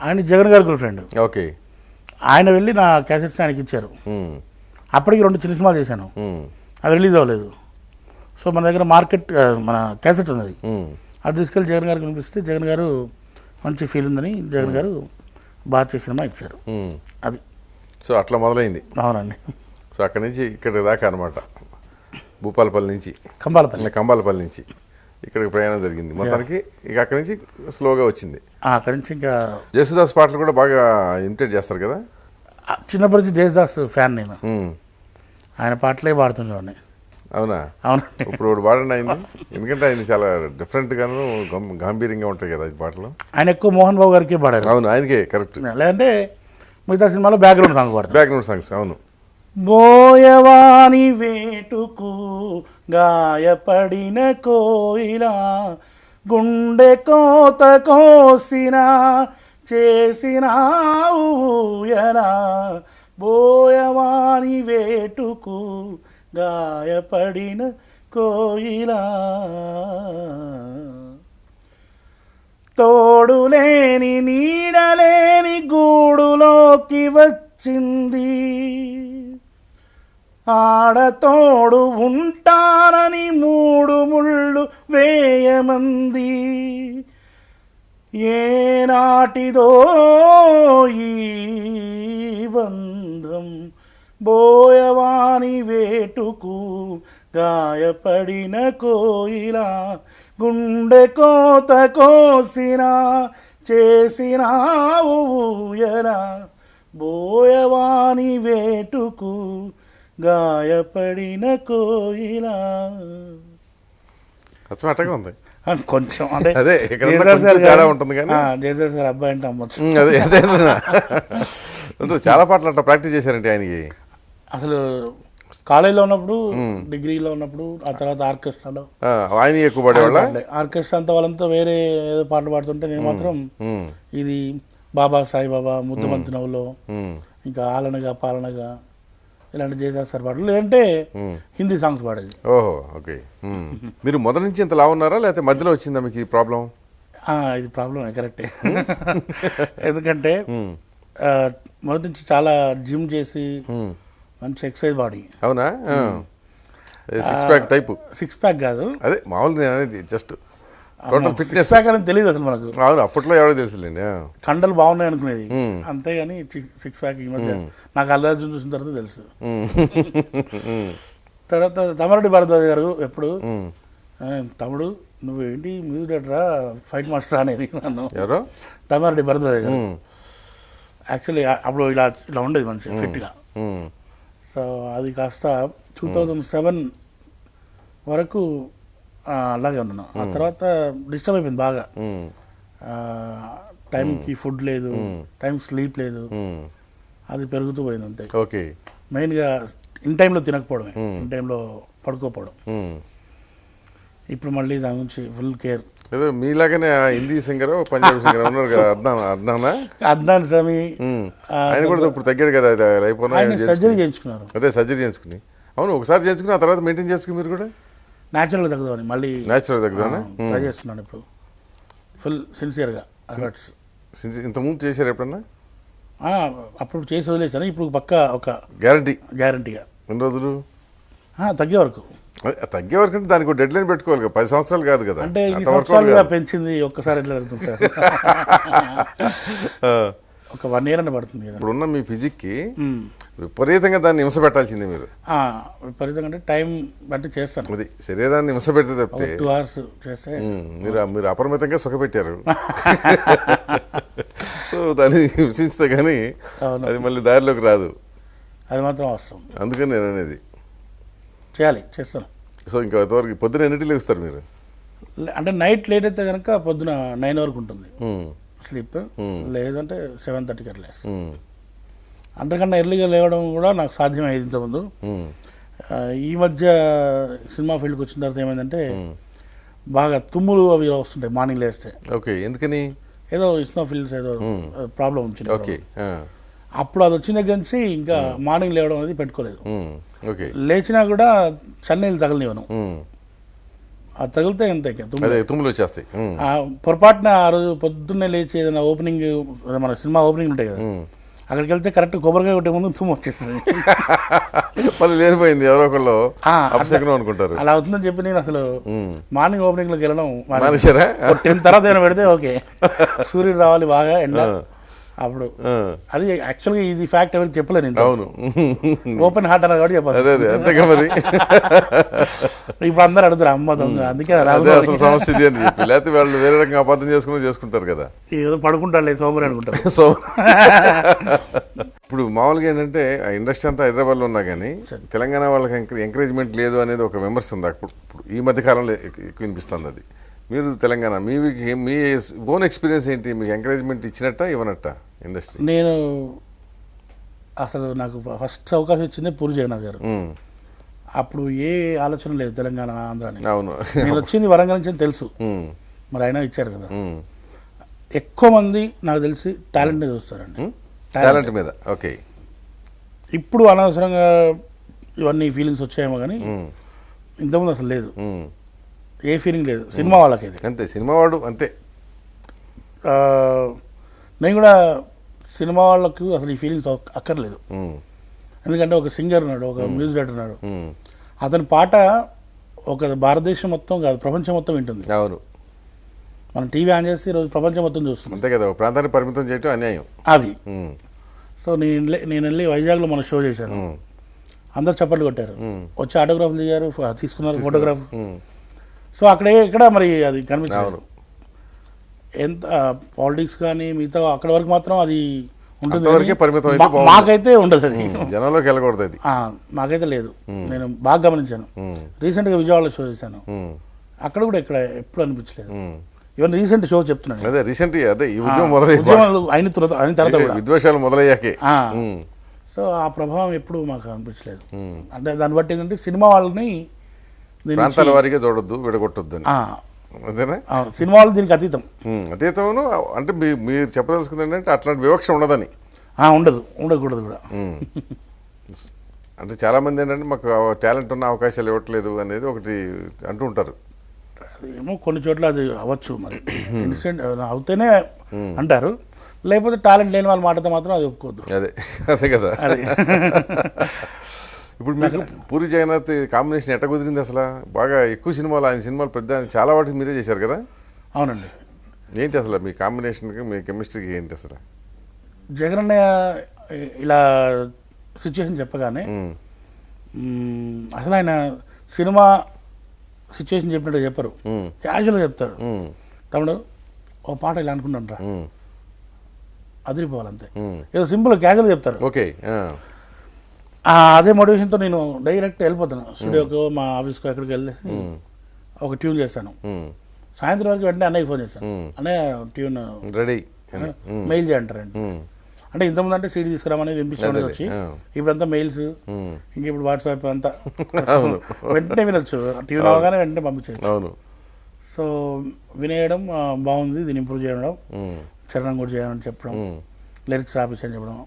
Speaker 3: ఆయన జగన్ గారి కూడా ఫ్రెండ్.
Speaker 2: ఓకే,
Speaker 3: ఆయన వెళ్ళి నా క్యాసెట్స్ ఆయనకి ఇచ్చారు. అప్పటికి 2 చిన్న సినిమాలు చేశాను, అవి రిలీజ్ అవ్వలేదు. సో మన దగ్గర మన క్యాసెట్ ఉన్నది, అది తీసుకెళ్ళి జగన్ గారికి వినిపిస్తే జగన్ గారు మంచి ఫీల్ ఉందని జగన్ గారు బాగా సినిమా ఇచ్చారు. అది
Speaker 2: సో అట్లా మొదలైంది.
Speaker 3: అవునండి.
Speaker 2: సో అక్కడి నుంచి ఇక్కడి దాకా అనమాట, భూపాలపల్లి నుంచి కంబాలపల్లి నుంచి ఇక్కడికి ప్రయాణం జరిగింది మొత్తానికి. ఇక అక్కడి నుంచి స్లోగా వచ్చింది.
Speaker 3: అక్కడి నుంచి ఇంకా
Speaker 2: జేసుదాస్ పాటలు కూడా బాగా ఇమిటేట్ చేస్తారు కదా.
Speaker 3: చిన్నప్పటి నుంచి జేసుదాస్ ఫ్యాన్ నేను, ఆయన పాటలే పాడుతుండేవాడిని.
Speaker 2: అవునా?
Speaker 3: అవునండి.
Speaker 2: ఇప్పుడు పాడండి ఆయన, ఎందుకంటే ఆయన చాలా డిఫరెంట్గాను గంభీరంగా ఉంటాయి కదా పాటలు.
Speaker 3: ఆయన ఎక్కువ మోహన్ బాబు గారికి పాడారు.
Speaker 2: అవును, ఆయనకే కరెక్ట్.
Speaker 3: లేదంటే మిగతా సినిమాలో బ్యాక్గ్రౌండ్ సాంగ్ పాడతారు.
Speaker 2: Background songs. అవును.
Speaker 3: బోయవాని వేటుకు గాయపడిన కోయిలా, గుండె కోత కోసిన చేసిన ఊయనా, బోయవాని వేటుకు గాయపడిన కోయిలా, తోడులేని నీడలేని గూడులోకి వచ్చింది, ఆడతోడు ఉంటానని 3 ముళ్ళు వేయమంది. ఏనాటిదో ఈ బంధం బోయవాని వేటుకు గాయపడిన కోయిలా, గుండె కోత కోసిన చేసిన ఊయలా, బోయవాని వేటుకు గాయపడిన కోయిలా.
Speaker 2: అచ్చమాటగా ఉంది
Speaker 3: కొంచెం అంటే
Speaker 2: అదే తేడా ఉంటుంది కానీ
Speaker 3: జయదేవ్ సార్ అబ్బాయి అంటే అమ్మచ్చు.
Speaker 2: అదే అదే చాలా పాటలు అట్లా ప్రాక్టీస్ చేశారంటే ఆయనకి.
Speaker 3: అసలు కాలేజీలో ఉన్నప్పుడు, డిగ్రీలో ఉన్నప్పుడు, ఆ తర్వాత ఆర్కెస్ట్రాలో
Speaker 2: ఆయన ఎక్కువ పాడేవాళ్ళ.
Speaker 3: ఆర్కెస్ట్రా అంతా వాళ్ళంతా వేరే ఏదో పాటలు పాడుతుంటే నేను మాత్రం ఇది బాబా సాయిబాబా, ముద్దుమంతి నవ్వులో, ఇంకా ఆలనగా పాలనగా ఇలాంటి జయదాస్ సార్ పాటలు, లేదంటే హిందీ సాంగ్స్ పాడేది.
Speaker 2: ఓహో ఓకే. మీరు మొదటి నుంచి ఇంత లావు ఉన్నారా లేకపోతే మధ్యలో వచ్చిందా మీకు ఈ ప్రాబ్లం?
Speaker 3: ఇది ప్రాబ్లం కరెక్టే. ఎందుకంటే మొదటి నుంచి చాలా జిమ్ చేసి మంచి ఎక్సర్సైజ్ బాడీ.
Speaker 2: అవునా? 6 ప్యాక్ టైపు?
Speaker 3: 6 ప్యాక్ కాదు,
Speaker 2: అదే మామూలు అనేది జస్ట్ టోటల్ ఫిట్నెస్.
Speaker 3: ప్యాక్ అని తెలియదు అసలు మనకు.
Speaker 2: అవును, అప్పట్లో ఎవరో తెలుసులేండి.
Speaker 3: కండలు బాగున్నాయి అనుకునేది, అంతేగాని 6 ప్యాక్ ఈ మధ్య నాకు అల్లు అర్జున్ చూసిన తర్వాత తెలుసు. తర్వాత తమిరెడ్డి భరద్వాజ్ గారు ఎప్పుడు తమ్ముడు నువ్వు ఏంటి మ్యూజిక్ డైరెక్టరా ఫైట్ మాస్టర్ అనేది నన్ను.
Speaker 2: ఎవరో
Speaker 3: తమిరెడ్డి భరద్వాజ్ గారు యాక్చువల్లీ అప్పుడు ఇలా ఇలా ఉండేది మనిషి ఫిట్గా. సో అది కాస్త 2007 వరకు అలాగే ఉన్నాను. ఆ తర్వాత డిస్టర్బ్ అయిపోయింది బాగా. టైంకి ఫుడ్ లేదు, టైం స్లీప్ లేదు, అది పెరుగుతూ పోయింది అంతే.
Speaker 2: ఓకే.
Speaker 3: మెయిన్గా ఇన్ టైంలో తినకపోవడమే, ఇన్ టైంలో పడుకోపోవడం. ఇప్పుడు మళ్ళీ దాని గురించి ఫుల్ కేర్.
Speaker 2: ఏదో మీలాగానే హిందీ సింగర్, పంజాబీ సింగర్ ఉన్నారు కదా, అద్నాన్
Speaker 3: సమీ.
Speaker 2: ఆయన కూడా ఇప్పుడు తగ్గాడు కదా,
Speaker 3: సర్జరీ చేయించుకున్నారు.
Speaker 2: అదే సర్జరీ చేయించుకుని. అవును, ఒకసారి చేయించుకుని ఆ తర్వాత మెయింటైన్ చేసుకుని మీరు కూడా
Speaker 3: న్యాచురల్గా తగ్గుదామని మళ్ళీ
Speaker 2: న్యాచురల్ తగ్గుదామని
Speaker 3: ట్రై చేస్తున్నాను ఇప్పుడు ఫుల్ సిన్సియర్గా.
Speaker 2: ఇంతకుముందు చేశారు ఎప్పుడన్నా?
Speaker 3: అప్పుడు చేసి వదిలేసాను. ఇప్పుడు పక్క ఒక గ్యారంటీగా.
Speaker 2: ఎన్ని రోజులు
Speaker 3: తగ్గే వరకు?
Speaker 2: తగ్గే వరకు అంటే దానికి డెడ్ లైన్ పెట్టుకోవాలి కదా, 10 సంవత్సరాలు కాదు కదా.
Speaker 3: అంటే సంవత్సరాలుగా పెంచింది ఒక్కసారి ఎట్లా జరుగుతుంది సార్? ఒక 1 year అన్న పడుతుంది కదా.
Speaker 2: ఇప్పుడున్న మీ ఫిజిక్కి విపరీతంగా దాన్ని హింస పెట్టాల్సింది మీరు.
Speaker 3: విపరీతంగా అంటే టైం బట్టి చేస్తాను.
Speaker 2: అది శరీరాన్ని హింస పెడితే తప్పితే
Speaker 3: 2 hours చేస్తే
Speaker 2: మీరు అపరిమితంగా సుఖపెట్టారు. సో దాన్ని హింసిస్తే కానీ అది మళ్ళీ దారిలోకి రాదు.
Speaker 3: అది మాత్రం వాస్తవం.
Speaker 2: అందుకని నేను అనేది
Speaker 3: చేయాలి, చేస్తాను.
Speaker 2: సో ఇంకా అంతవరకు పొద్దున ఎన్నింటికి లేస్తారు మీరు?
Speaker 3: అంటే నైట్ లేట్ అయితే కనుక పొద్దున 9 వరకు ఉంటుంది స్లీప్, లేదంటే 7:30కి అట్లా. అంతకన్నా ఎర్లీగా లేవడం కూడా నాకు సాధ్యమయ్యేది ఇంతకుముందు. ఈ మధ్య సినిమా ఫీల్డ్కి వచ్చిన తర్వాత ఏమైందంటే బాగా తుమ్ములు అవి వస్తుంటాయి మార్నింగ్ లేస్తే.
Speaker 2: ఓకే, ఎందుకని?
Speaker 3: ఏదో ఇస్నోఫిల్స్ ఏదో ప్రాబ్లం వచ్చింది.
Speaker 2: ఓకే,
Speaker 3: అప్పుడు అది వచ్చిన దగ్గర నుంచి ఇంకా మార్నింగ్ లేవడం అనేది పెట్టుకోలేదు.
Speaker 2: ఓకే,
Speaker 3: లేచినా కూడా చన్నీళ్ళు తగలనివ్వను. అది తగిలితే అంతే
Speaker 2: తుమ్ములు వచ్చేస్తాయి.
Speaker 3: పొరపాటున ఆ రోజు పొద్దున్నే లేచి ఏదైనా ఓపెనింగ్, మన సినిమా ఓపెనింగ్ ఉంటాయి కదా, అక్కడికి వెళ్తే కరెక్ట్ కొబ్బరికాయ కొట్టే ముందు తుమ్ము వచ్చేస్తుంది.
Speaker 2: మళ్ళీ లేనిపోయింది, ఎవరో ఒకళ్ళు అపశకునం అనుకుంటారు.
Speaker 3: అలా అవుతుందని చెప్పి నేను అసలు మార్నింగ్ ఓపెనింగ్ లోకి వెళ్ళడం 10 తర్వాత ఏమైనా పెడితే ఓకే, సూర్యుడు రావాలి బాగా ఎండ, అప్పుడు అది యాక్చువల్గా ఇది ఫ్యాక్ట్ ఎవరికి చెప్పలేదు నేను.
Speaker 2: అవును,
Speaker 3: ఓపెన్ హార్ట్ అన్న కాబట్టి చెప్పాలి.
Speaker 2: అంతేగా మరి.
Speaker 3: ఇప్పుడు అందరు అడుగుతారు అమ్మ దొంగ, అందుకే
Speaker 2: అసలు సమస్య ఇది అని చెప్పి, లేకపోతే వాళ్ళు వేరే రకంగా అబద్ధం చేసుకుంటారు కదా,
Speaker 3: ఏదో పడుకుంటారు సోమరి అనుకుంటారు.
Speaker 2: సో ఇప్పుడు మామూలుగా ఏంటంటే ఆ ఇండస్ట్రీ అంతా హైదరాబాద్లో ఉన్నా కానీ తెలంగాణ వాళ్ళకి ఎంకరేజ్మెంట్ లేదు అనేది ఒక విమర్శ ఉంది. అప్పుడు ఈ మధ్యకాలంలో ఎక్కువ వినిపిస్తుంది అది. మీరు తెలంగాణ, మీ ఓన్ ఎక్స్పీరియన్స్ ఏంటి? మీకు ఎంకరేజ్మెంట్ ఇచ్చినట్ట ఇవ్వనట్ట ఇండస్ట్రీ?
Speaker 3: నేను అసలు నాకు ఫస్ట్ అవకాశం ఇచ్చింది పూరి జగన్నాథ్ గారు. అప్పుడు ఏ ఆలోచన లేదు తెలంగాణ ఆంధ్రాని.
Speaker 2: అవును,
Speaker 3: నేను వచ్చింది వరంగల్ నుంచి తెలుసు, మరి అయినా ఇచ్చారు కదా. ఎక్కువ మంది నాకు తెలిసి టాలెంట్ చూస్తారండి,
Speaker 2: టాలెంట్ మీద. ఓకే,
Speaker 3: ఇప్పుడు అనవసరంగా ఇవన్నీ ఫీలింగ్స్ వచ్చాయేమో కానీ ఇంతకుముందు అసలు లేదు, ఏ ఫీలింగ్ లేదు సినిమా వాళ్ళకి.
Speaker 2: అంతే, సినిమా వాడు అంతే
Speaker 3: నేను కూడా సినిమా వాళ్ళకు అసలు ఈ ఫీలింగ్స్ అక్కర్లేదు. ఎందుకంటే ఒక సింగర్ ఉన్నాడు, ఒక మ్యూజిక్ డైరెక్టర్ ఉన్నాడు, అతని పాట ఒక భారతదేశం మొత్తం కాదు ప్రపంచం మొత్తం వింటుంది.
Speaker 2: అవును,
Speaker 3: మనం టీవీ ఆన్ చేస్తే ఈరోజు ప్రపంచం మొత్తం చూస్తుంది.
Speaker 2: అంతే కదా, ప్రాంతాన్ని పరిమితం చేయటం అన్యాయం
Speaker 3: అది. సో నేను వెళ్ళి వైజాగ్లో మన షో చేశాను, అందరు చప్పట్లు కొట్టారు, వచ్చి ఆటోగ్రాఫ్లు దిగారు, తీసుకున్నారు ఫోటోగ్రాఫ్. సో ఇక్కడ మరి అది కనిపిస్తుంది. ఎంత పాలిటిక్స్ కానీ మిగతా అక్కడ వరకు మాత్రం అది ఉంటుంది, మాకైతే ఉండదు, అది
Speaker 2: జనాల్లోకి వెళ్ళకూడదు, అది
Speaker 3: మాకైతే లేదు. నేను బాగా గమనించాను. రీసెంట్గా విజయవాడలో షో చేశాను, అక్కడ కూడా ఎప్పుడు అనిపించలేదు. ఈవెన్ రీసెంట్ షో చెప్తున్నాను,
Speaker 2: అదే రీసెంట్ అదే ఈ ఉద్యమం
Speaker 3: అయిన తర్వాత
Speaker 2: విద్వేషాలు మొదలయ్యాకే.
Speaker 3: సో ఆ ప్రభావం ఎప్పుడు మాకు అనిపించలేదు. అంటే దాన్ని బట్టి ఏంటంటే సినిమా వాళ్ళని
Speaker 2: ప్రాంతాల వారిగా చూడొద్దు, విడగొట్టొద్దు అని, అంతేనా?
Speaker 3: సినిమా వాళ్ళు దీనికి అతీతం.
Speaker 2: అతీతమును అంటే మీరు చెప్పదలుచుకుంది ఏంటంటే అట్లాంటి వివక్ష ఉండదని.
Speaker 3: ఉండకూడదు కూడా.
Speaker 2: అంటే చాలా మంది ఏంటంటే మాకు టాలెంట్ ఉన్న అవకాశాలు ఇవ్వట్లేదు అనేది ఒకటి అంటూ ఉంటారు.
Speaker 3: ఏమో కొన్ని చోట్ల అది అవ్వచ్చు, మరి ఇన్సిడెంట్ అవుతేనే అంటారు, లేకపోతే టాలెంట్ లేని వాళ్ళ మాటతో మాత్రం అది ఒప్పుకోవద్దు.
Speaker 2: అదే కదా. ఇప్పుడు మీకు పూరి జగన్నాథ్ కాంబినేషన్ ఎట్ట కుదిరింది అసలు? బాగా ఎక్కువ సినిమాలు, ఆయన సినిమాలు పెద్ద చాలా వాటికి మీరే చేశారు కదా?
Speaker 3: అవునండి.
Speaker 2: ఏంటి అసలు మీ కాంబినేషన్కి, మీ కెమిస్ట్రీకి ఏంటి అసలు?
Speaker 3: జగన్ అన్నయ్య ఇలా సిచ్యువేషన్ చెప్పగానే అసలు ఆయన సినిమా సిచ్యువేషన్ చెప్పినట్టు చెప్పరు, క్యాజువల్గా చెప్తారు. తమ్ముడు ఓ పాట ఇలా అనుకున్నాను రా, అదిరిపోవాలంతే, ఏదో సింపుల్ క్యాజువల్గా చెప్తారు.
Speaker 2: ఓకే,
Speaker 3: అదే మోటివేషన్తో నేను డైరెక్ట్ వెళ్ళిపోతాను స్టూడియోకి, మా ఆఫీస్కి ఎక్కడికి వెళ్ళి ఒక ట్యూన్ చేస్తాను. సాయంత్రం వరకు వెంటనే అన్నయ్యకి ఫోన్ చేస్తాను, అన్నయ్య ట్యూన్
Speaker 2: రెడీ,
Speaker 3: మెయిల్ చేయంటారండి. అంటే ఇంతకుముందు అంటే సీడీ తీసుకురామని వినిపించడం వచ్చి, ఇప్పుడంతా మెయిల్స్, ఇంక ఇప్పుడు వాట్సాప్ అంతా వెంటనే వినొచ్చు, ట్యూన్ అవగానే వెంటనే పంపించవచ్చు. సో వినేయడం బాగుంది, దీన్ని ఇంప్రూవ్ చేయడం, చరణం కూడా చేయాలని చెప్పడం, లిరిక్స్ ఆఫీస్ అని చెప్పడం,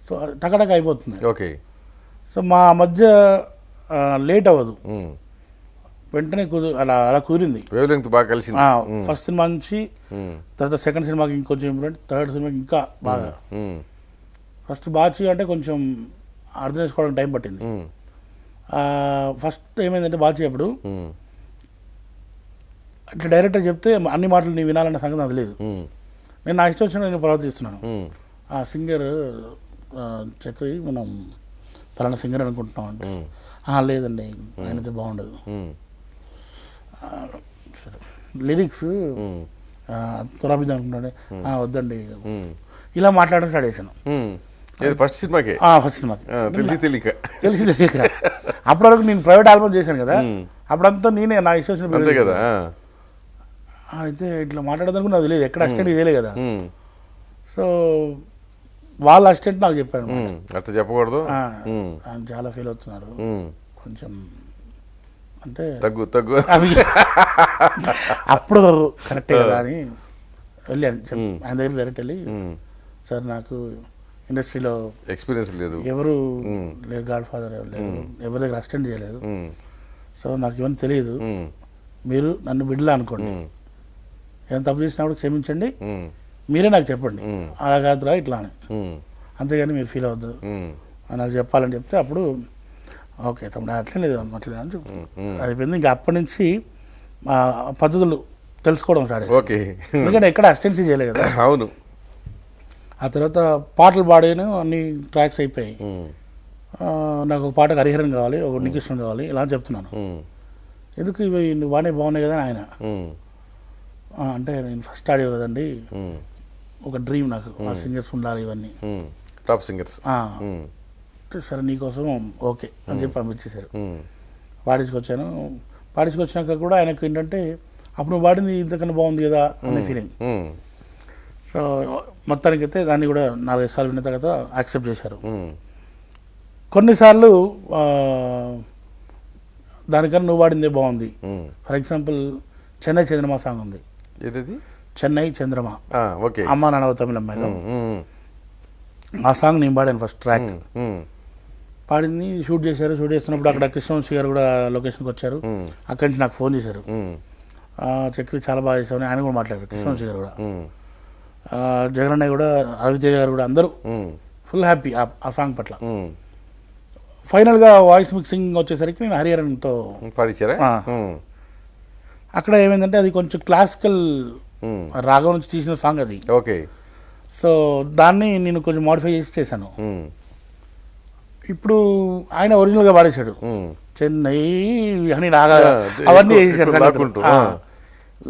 Speaker 3: సో టకటక అయిపోతుంది.
Speaker 2: ఓకే.
Speaker 3: సో మా మధ్య లేట్ అవ్వదు, వెంటనే అలా కుదిరింది.
Speaker 2: బాగా కలిసి
Speaker 3: ఫస్ట్ సినిమా నుంచి తర్వాత సెకండ్ సినిమాకి ఇంకొంచెం ఇంప్రూవ్మెంట్, థర్డ్ సినిమాకి ఇంకా బాగా. ఫస్ట్ బాచి అంటే కొంచెం అర్థం చేసుకోవడానికి టైం పట్టింది. ఫస్ట్ ఏమైందంటే బాచి అప్పుడు ఇట్లా డైరెక్టర్ చెప్తే అన్ని మాటలు నీ వినాలన్న సంగతి నాకు లేదు. నేను నా ఇష్టం వచ్చిన నేను ప్రవర్తిస్తున్నాను. ఆ సింగర్ చక్రి మనం ఫలానా సింగర్ అనుకుంటున్నాం అంటే, లేదండి ఆయనైతే బాగుండదు, లిరిక్స్ తురాబిద్దాం అనుకుంటాను, వద్దండి, ఇలా మాట్లాడడం స్టార్ట్ చేశాను.
Speaker 2: ఫస్ట్ సినిమాకి తెలిసి తెలియక
Speaker 3: అప్పటి వరకు నేను ప్రైవేట్ ఆల్బమ్ చేశాను కదా, అప్పుడంతా నేనే నా ఇష్టం వచ్చిన
Speaker 2: కదా.
Speaker 3: అయితే ఇట్లా మాట్లాడదానికి నాకు తెలియదు, ఎక్కడ అసిస్టెంట్ చేయలే కదా. సో వాళ్ళ అసిస్టెంట్ నాకు చెప్పారు,
Speaker 2: అట్లా చెప్పకూడదు,
Speaker 3: ఆయన చాలా ఫీల్ అవుతున్నారు, కొంచెం అంటే
Speaker 2: తగ్గు
Speaker 3: అప్పుడు కరెక్టే కదా అని వెళ్ళాను. ఆయన దగ్గర డైరెక్ట్ వెళ్ళి, సార్ నాకు ఇండస్ట్రీలో
Speaker 2: ఎక్స్పీరియన్స్ లేదు,
Speaker 3: ఎవరు లేదు, గాడ్ ఫాదర్ ఎవరు లేరు, ఎవరి దగ్గర అసిస్టెంట్ చేయలేదు, సో నాకు ఇవన్నీ తెలియదు, మీరు నన్ను బిడ్డలా అనుకోండి, ఏమైనా తప్పు చేసినప్పుడు క్షమించండి, మీరే నాకు చెప్పండి, అలా కాదురా ఇట్లా అని, అంతేగాని మీరు ఫీల్ అవ్వద్దు నాకు చెప్పాలని చెప్తే, అప్పుడు ఓకే తమ్ముడు అట్లే లేదు అట్లే అని చెప్పి అయిపోయింది. ఇంకా అప్పటి నుంచి పద్ధతులు తెలుసుకోవడం స్టార్ట్ అయ్యింది. ఎందుకంటే ఎక్కడ అసిస్టెన్సీ చేయలేదు కదా.
Speaker 2: అవును.
Speaker 3: ఆ తర్వాత పాటలు పాడాను, అన్ని ట్రాక్స్ అయిపోయాయి. నాకు ఒక పాటకు హరిహరన్ కావాలి, ఒక నికృష్ణ కావాలి, ఇలా చెప్తున్నాను. ఎందుకు ఇవి నువ్వు బాగున్నాయి కదా ఆయన అంటే, నేను ఫస్ట్ ఆడియో కదండి, ఒక డ్రీమ్ నాకు, ఆ సింగర్స్ ఉండాలి ఇవన్నీ
Speaker 2: టాప్ సింగర్స్.
Speaker 3: సరే నీకోసం ఓకే అని చెప్పి పంపించేశారు. పాడించుకొచ్చాను. పాడించుకొచ్చినాక కూడా ఆయనకు ఏంటంటే, అప్పుడు నువ్వు పాడింది ఇంతకన్నా బాగుంది కదా అనే ఫీలింగ్. సో మొత్తానికి అయితే దాన్ని కూడా 4-5 సార్లు విన్న తర్వాత యాక్సెప్ట్ చేశారు. కొన్నిసార్లు దానికన్నా నువ్వు పాడిందే బాగుంది. ఫర్ ఎగ్జాంపుల్ చెన్నై చంద్రమా సాంగ్ ఉంది, చెన్నై చంద్రమా, అమ్మ నాన్న తమిళ అమ్మాయిలో, ఆ సాంగ్ నేను పాడాను ఫస్ట్ ట్రాక్. పాడింది షూట్ చేశారు. షూట్ చేస్తున్నప్పుడు అక్కడ కృష్ణవంశీ గారు కూడా లొకేషన్కి వచ్చారు. అక్కడి నుంచి నాకు ఫోన్ చేశారు, చక్రి చాలా బాగా చేసామని ఆయన కూడా మాట్లాడారు, కృష్ణవంశీ గారు కూడా. జగన్ అన్నయ్య కూడా, రవితేజ గారు కూడా అందరూ ఫుల్ హ్యాపీ ఆ సాంగ్ పట్ల. ఫైనల్గా వాయిస్ మిక్సింగ్ వచ్చేసరికి నేను హరిహరన్తో
Speaker 2: పాడించారా?
Speaker 3: అక్కడ ఏమైందంటే అది కొంచెం క్లాసికల్ రాగం నుంచి తీసిన సాంగ్ అది.
Speaker 2: ఓకే.
Speaker 3: సో దాన్ని నేను కొంచెం మోడిఫై చేసి చేశాను. ఇప్పుడు ఆయన ఒరిజినల్గా పాడేశాడు, చెన్నై అని రాగా అవన్నీ వేసేసారు.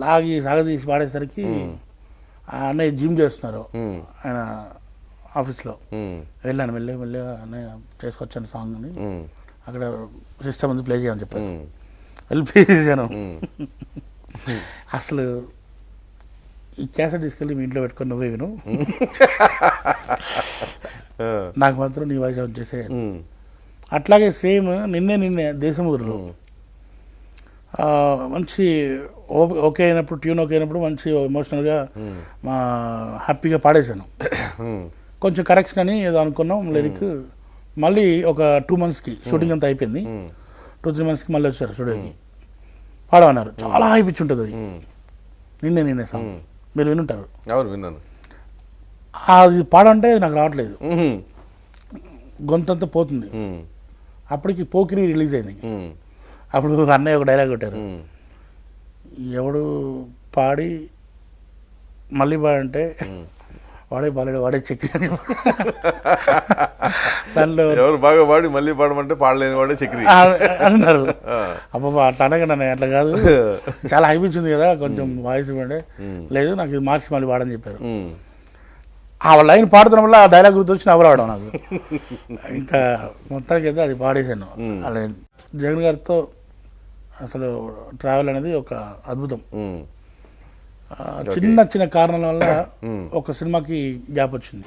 Speaker 3: లాగి సాగదీసి పాడేసరికి అన్నయ్య జిమ్ చేస్తున్నారు ఆయన ఆఫీస్లో. వెళ్ళాను మెల్లగా అన్నయ్య చేసుకొచ్చాను సాంగ్ అని. అక్కడ సిస్టమ్ ఉంది ప్లే చేయమని చెప్పాను, వెళ్ళి ప్లే చేశాను. అసలు ఈ క్యాసెట్ తీసుకెళ్ళి మీ ఇంట్లో పెట్టుకొని నువ్వే విను, నాకు మాత్రం నీ వాయిస్ వచ్చేసే. అట్లాగే సేమ్ నిన్నే దేశముద్రలో మంచి ఓకే అయినప్పుడు, ట్యూన్ ఓకే అయినప్పుడు మంచి ఎమోషనల్గా హ్యాపీగా పాడేశాను. కొంచెం కరెక్షన్ అని ఏదో అనుకున్నాం లిరిక్. మళ్ళీ ఒక 2 monthsకి షూటింగ్ అంతా అయిపోయింది. 2-3 monthsకి మళ్ళీ వచ్చారు స్టూడియోకి, పాడమన్నారు. చాలా హైపిచ్చి ఉంటుంది అది. నిన్నే సాంగ్ మీరు వినుంటారు.
Speaker 2: విన్నాను.
Speaker 3: అది పాడంటే నాకు రావట్లేదు, గొంతంతా పోతుంది. అప్పటికి పోకిరి రిలీజ్ అయింది. అప్పుడు అన్నయ్య ఒక డైలాగ్ కొట్టారు, ఎవడు పాడి మళ్ళీ పాడంటే వాడే పాడాడు వాడే చెక్కి అని. దానిలో
Speaker 2: ఎవరు బాగా పాడి మళ్ళీ పాడమంటే పాడలేని వాడే చక్రి
Speaker 3: అన్నారు. అబ్బా అట్లా అనగా అట్లా కాదు, చాలా హైపించింది కదా కొంచెం వాయిస్ ఇవ్వండి. లేదు నాకు ఇది మార్చి మళ్ళీ పాడని చెప్పారు. ఆ లైన్ పాడుతున్న వల్ల ఆ డైలాగ్ గుర్తొచ్చి నవ్వరావడం నాకు. ఇంకా మొత్తానికి అయితే అది పాడేశాను. అలా జగన్ గారితో అసలు ట్రావెల్ అనేది ఒక అద్భుతం. చిన్న కారణాల వల్ల ఒక సినిమాకి గ్యాప్ వచ్చింది.